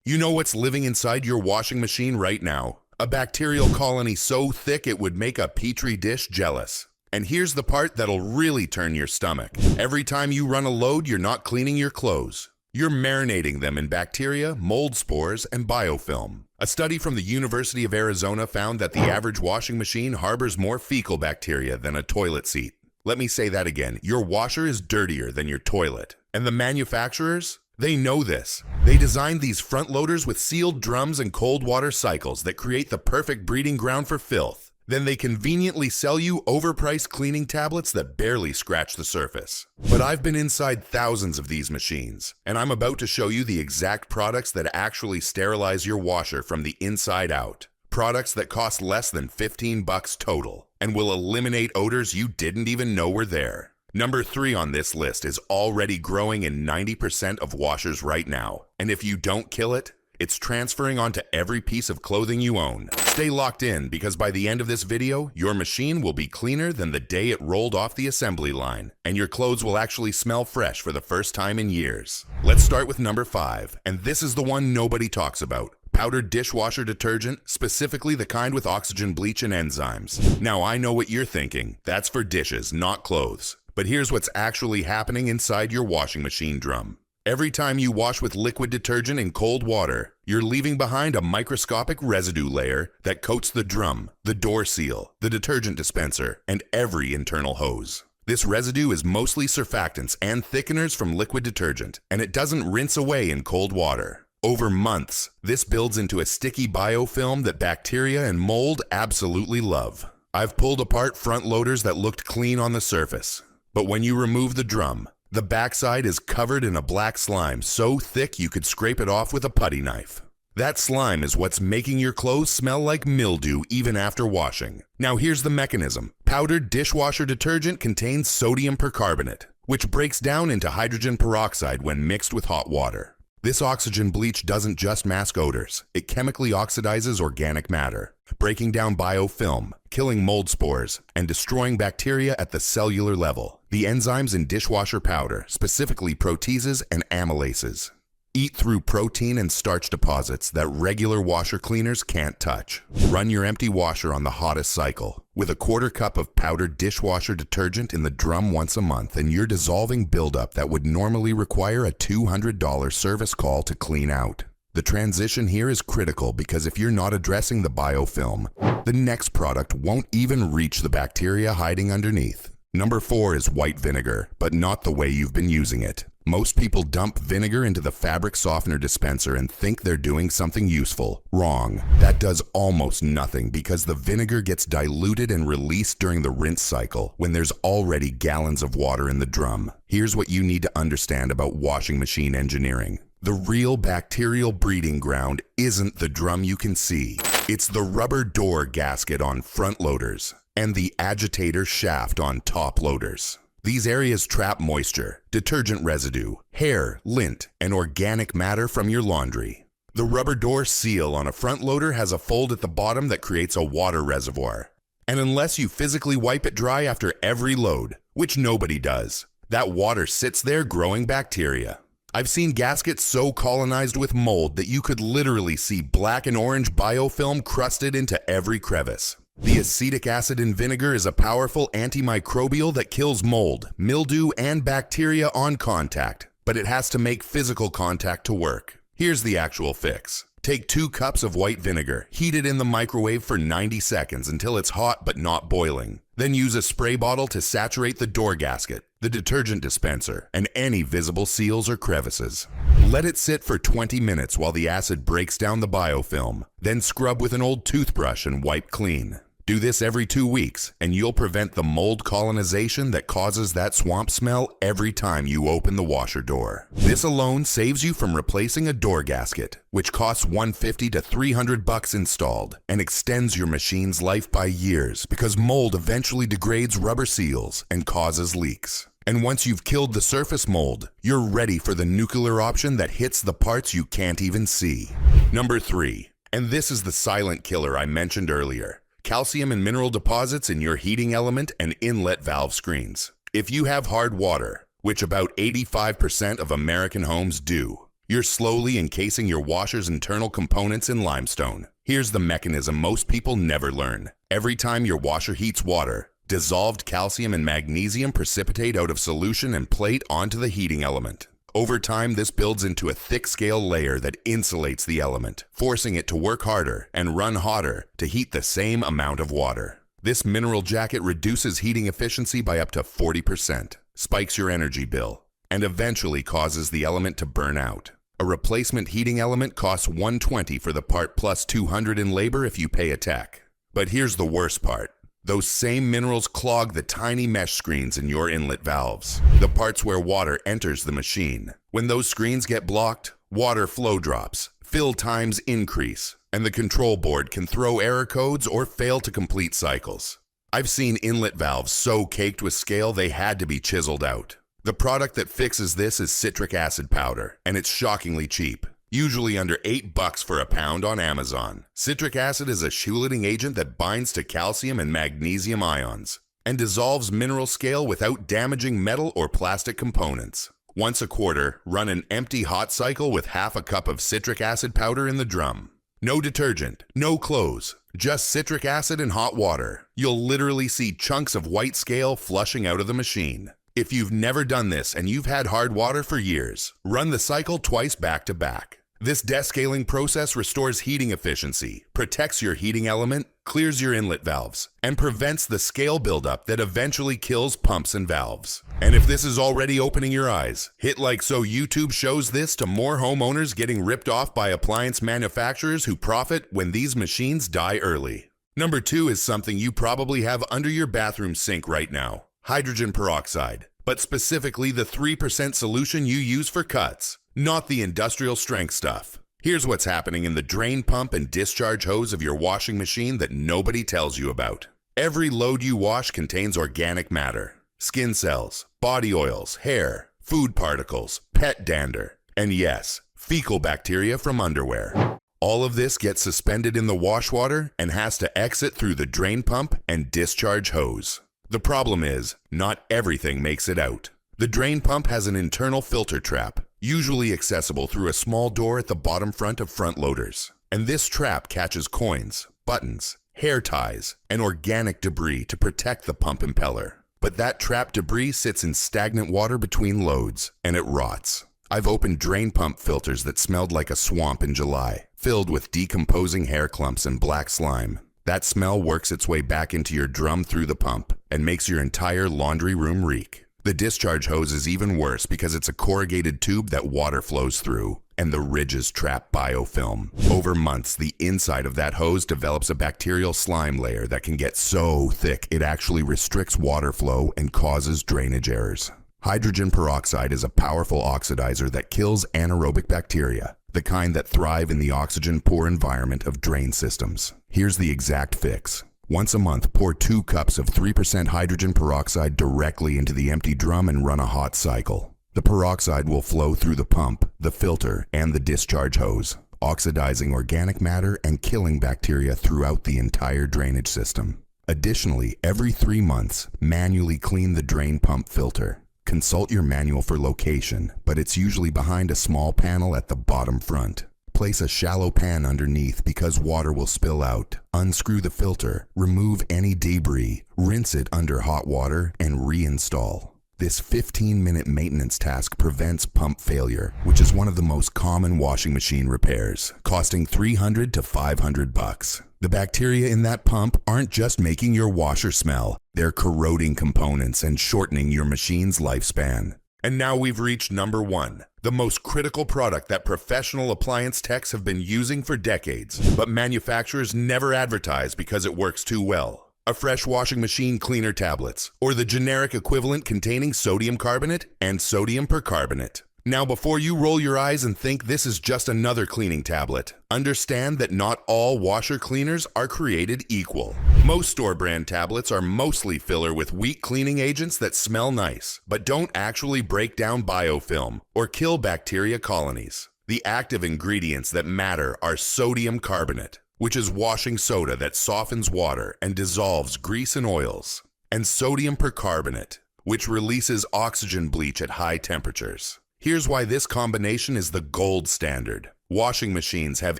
You know what's living inside your washing machine right now? A bacterial colony so thick it would make a petri dish jealous. And here's the part that'll really turn your stomach. Every time you run a load, you're not cleaning your clothes. You're marinating them in bacteria, mold spores, and biofilm. A study from the University of Arizona found that the average washing machine harbors more fecal bacteria than a toilet seat. Let me say that again. Your washer is dirtier than your toilet. And the manufacturers? They know this. They designed these front loaders with sealed drums and cold water cycles that create the perfect breeding ground for filth. Then they conveniently sell you overpriced cleaning tablets that barely scratch the surface. But I've been inside thousands of these machines, and I'm about to show you the exact products that actually sterilize your washer from the inside out. Products that cost less than $15 total and will eliminate odors you didn't even know were there. Number 3 on this list is already growing in 90% of washers right now. And if you don't kill it, it's transferring onto every piece of clothing you own. Stay locked in because by the end of this video, your machine will be cleaner than the day it rolled off the assembly line. And your clothes will actually smell fresh for the first time in years. Let's start with number 5. And this is the one nobody talks about. Powdered dishwasher detergent, specifically the kind with oxygen bleach and enzymes. Now I know what you're thinking. That's for dishes, not clothes. But here's what's actually happening inside your washing machine drum. Every time you wash with liquid detergent in cold water, you're leaving behind a microscopic residue layer that coats the drum, the door seal, the detergent dispenser, and every internal hose. This residue is mostly surfactants and thickeners from liquid detergent, and it doesn't rinse away in cold water. Over months, this builds into a sticky biofilm that bacteria and mold absolutely love. I've pulled apart front loaders that looked clean on the surface. But when you remove the drum, the backside is covered in a black slime so thick you could scrape it off with a putty knife. That slime is what's making your clothes smell like mildew even after washing. Now here's the mechanism. Powdered dishwasher detergent contains sodium percarbonate, which breaks down into hydrogen peroxide when mixed with hot water. This oxygen bleach doesn't just mask odors, it chemically oxidizes organic matter, breaking down biofilm, killing mold spores, and destroying bacteria at the cellular level. The enzymes in dishwasher powder, specifically proteases and amylases, eat through protein and starch deposits that regular washer cleaners can't touch. Run your empty washer on the hottest cycle with a quarter cup of powdered dishwasher detergent in the drum once a month, and you're dissolving buildup that would normally require a $200 service call to clean out. The transition here is critical because if you're not addressing the biofilm, the next product won't even reach the bacteria hiding underneath. Number 4 is white vinegar, but not the way you've been using it. Most people dump vinegar into the fabric softener dispenser and think they're doing something useful. Wrong. That does almost nothing because the vinegar gets diluted and released during the rinse cycle when there's already gallons of water in the drum. Here's what you need to understand about washing machine engineering. The real bacterial breeding ground isn't the drum you can see. It's the rubber door gasket on front loaders and the agitator shaft on top loaders. These areas trap moisture, detergent residue, hair, lint, and organic matter from your laundry. The rubber door seal on a front loader has a fold at the bottom that creates a water reservoir. And unless you physically wipe it dry after every load, which nobody does, that water sits there growing bacteria. I've seen gaskets so colonized with mold that you could literally see black and orange biofilm crusted into every crevice. The acetic acid in vinegar is a powerful antimicrobial that kills mold, mildew, and bacteria on contact, but it has to make physical contact to work. Here's the actual fix. Take 2 cups of white vinegar, heat it in the microwave for 90 seconds until it's hot but not boiling. Then use a spray bottle to saturate the door gasket, the detergent dispenser, and any visible seals or crevices. Let it sit for 20 minutes while the acid breaks down the biofilm. Then scrub with an old toothbrush and wipe clean. Do this every 2 weeks, and you'll prevent the mold colonization that causes that swamp smell every time you open the washer door. This alone saves you from replacing a door gasket, which costs $150 to $300 installed, and extends your machine's life by years because mold eventually degrades rubber seals and causes leaks. And once you've killed the surface mold, you're ready for the nuclear option that hits the parts you can't even see. Number 3, and this is the silent killer I mentioned earlier. Calcium and mineral deposits in your heating element and inlet valve screens. If you have hard water, which about 85% of American homes do, You're slowly encasing your washer's internal components in limestone. Here's the mechanism most people never learn. Every time your washer heats water, dissolved calcium and magnesium precipitate out of solution and plate onto the heating element. Over time, this builds into a thick scale layer that insulates the element, forcing it to work harder and run hotter to heat the same amount of water. This mineral jacket reduces heating efficiency by up to 40%, spikes your energy bill, and eventually causes the element to burn out. A replacement heating element costs $120 for the part plus $200 in labor if you pay a tech. But here's the worst part. Those same minerals clog the tiny mesh screens in your inlet valves, the parts where water enters the machine. When those screens get blocked, water flow drops, fill times increase, and the control board can throw error codes or fail to complete cycles. I've seen inlet valves so caked with scale they had to be chiseled out. The product that fixes this is citric acid powder, and it's shockingly cheap. Usually under $8 for a pound on Amazon. Citric acid is a chelating agent that binds to calcium and magnesium ions and dissolves mineral scale without damaging metal or plastic components. Once a quarter, run an empty hot cycle with half a cup of citric acid powder in the drum. No detergent, no clothes, just citric acid and hot water. You'll literally see chunks of white scale flushing out of the machine. If you've never done this and you've had hard water for years, run the cycle twice back to back. This descaling process restores heating efficiency, protects your heating element, clears your inlet valves, and prevents the scale buildup that eventually kills pumps and valves. And if this is already opening your eyes, hit like so YouTube shows this to more homeowners getting ripped off by appliance manufacturers who profit when these machines die early. Number 2 is something you probably have under your bathroom sink right now: hydrogen peroxide, but specifically the 3% solution you use for cuts. Not the industrial strength stuff. Here's what's happening in the drain pump and discharge hose of your washing machine that nobody tells you about. Every load you wash contains organic matter. Skin cells, body oils, hair, food particles, pet dander, and yes, fecal bacteria from underwear. All of this gets suspended in the wash water and has to exit through the drain pump and discharge hose. The problem is, not everything makes it out. The drain pump has an internal filter trap, usually accessible through a small door at the bottom front of front loaders. And this trap catches coins, buttons, hair ties, and organic debris to protect the pump impeller. But that trapped debris sits in stagnant water between loads, and it rots. I've opened drain pump filters that smelled like a swamp in July, filled with decomposing hair clumps and black slime. That smell works its way back into your drum through the pump and makes your entire laundry room reek. The discharge hose is even worse because it's a corrugated tube that water flows through, and the ridges trap biofilm. Over months, the inside of that hose develops a bacterial slime layer that can get so thick it actually restricts water flow and causes drainage errors. Hydrogen peroxide is a powerful oxidizer that kills anaerobic bacteria, the kind that thrive in the oxygen-poor environment of drain systems. Here's the exact fix. Once a month, pour 2 cups of 3% hydrogen peroxide directly into the empty drum and run a hot cycle. The peroxide will flow through the pump, the filter, and the discharge hose, oxidizing organic matter and killing bacteria throughout the entire drainage system. Additionally, every 3 months, manually clean the drain pump filter. Consult your manual for location, but it's usually behind a small panel at the bottom front. Place a shallow pan underneath because water will spill out. Unscrew the filter, remove any debris, rinse it under hot water, and reinstall. This 15-minute maintenance task prevents pump failure, which is one of the most common washing machine repairs, costing $300 to $500. The bacteria in that pump aren't just making your washer smell, they're corroding components and shortening your machine's lifespan. And now we've reached number 1, the most critical product that professional appliance techs have been using for decades, but manufacturers never advertise because it works too well. A fresh washing machine cleaner tablets, or the generic equivalent containing sodium carbonate and sodium percarbonate. Now, before you roll your eyes and think this is just another cleaning tablet, understand that not all washer cleaners are created equal. Most store brand tablets are mostly filler with weak cleaning agents that smell nice, but don't actually break down biofilm or kill bacteria colonies. The active ingredients that matter are sodium carbonate, which is washing soda that softens water and dissolves grease and oils, and sodium percarbonate, which releases oxygen bleach at high temperatures. Here's why this combination is the gold standard. Washing machines have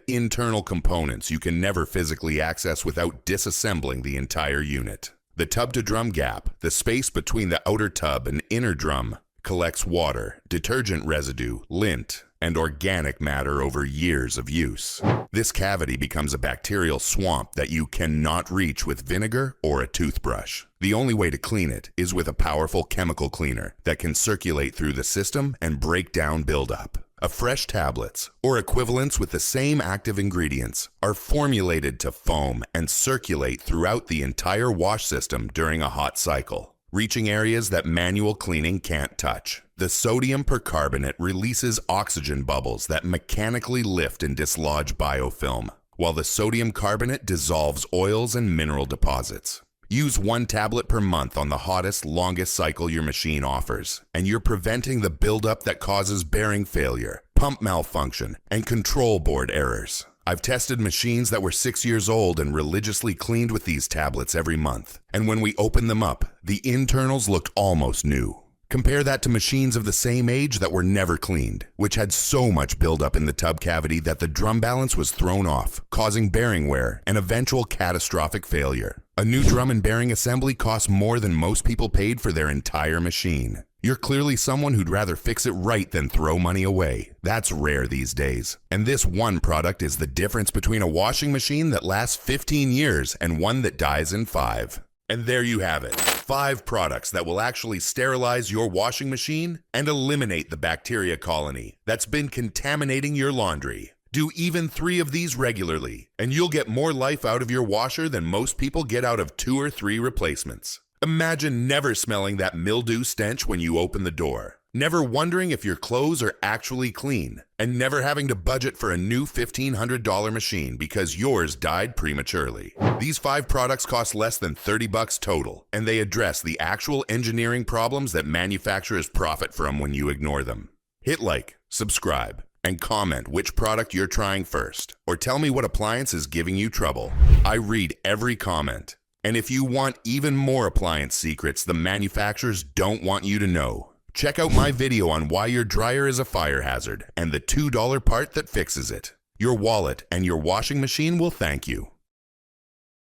internal components you can never physically access without disassembling the entire unit. The tub-to-drum gap, the space between the outer tub and inner drum, collects water, detergent residue, lint, and organic matter over years of use. This cavity becomes a bacterial swamp that you cannot reach with vinegar or a toothbrush. The only way to clean it is with a powerful chemical cleaner that can circulate through the system and break down buildup. Fresh tablets, or equivalents with the same active ingredients, are formulated to foam and circulate throughout the entire wash system during a hot cycle, reaching areas that manual cleaning can't touch. The sodium percarbonate releases oxygen bubbles that mechanically lift and dislodge biofilm, while the sodium carbonate dissolves oils and mineral deposits. Use 1 tablet per month on the hottest, longest cycle your machine offers, and you're preventing the buildup that causes bearing failure, pump malfunction, and control board errors. I've tested machines that were 6 years old and religiously cleaned with these tablets every month, and when we opened them up, the internals looked almost new. Compare that to machines of the same age that were never cleaned, which had so much buildup in the tub cavity that the drum balance was thrown off, causing bearing wear and eventual catastrophic failure. A new drum and bearing assembly costs more than most people paid for their entire machine. You're clearly someone who'd rather fix it right than throw money away. That's rare these days. And this one product is the difference between a washing machine that lasts 15 years and one that dies in 5. And there you have it. 5 products that will actually sterilize your washing machine and eliminate the bacteria colony that's been contaminating your laundry. Do even 3 of these regularly, and you'll get more life out of your washer than most people get out of 2 or 3 replacements. Imagine never smelling that mildew stench when you open the door, never wondering if your clothes are actually clean, and never having to budget for a new $1,500 machine because yours died prematurely. These 5 products cost less than $30 total, and they address the actual engineering problems that manufacturers profit from when you ignore them. Hit like, subscribe, and comment which product you're trying first, or tell me what appliance is giving you trouble. I read every comment. And if you want even more appliance secrets the manufacturers don't want you to know, check out my video on why your dryer is a fire hazard and the $2 part that fixes it. Your wallet and your washing machine will thank you.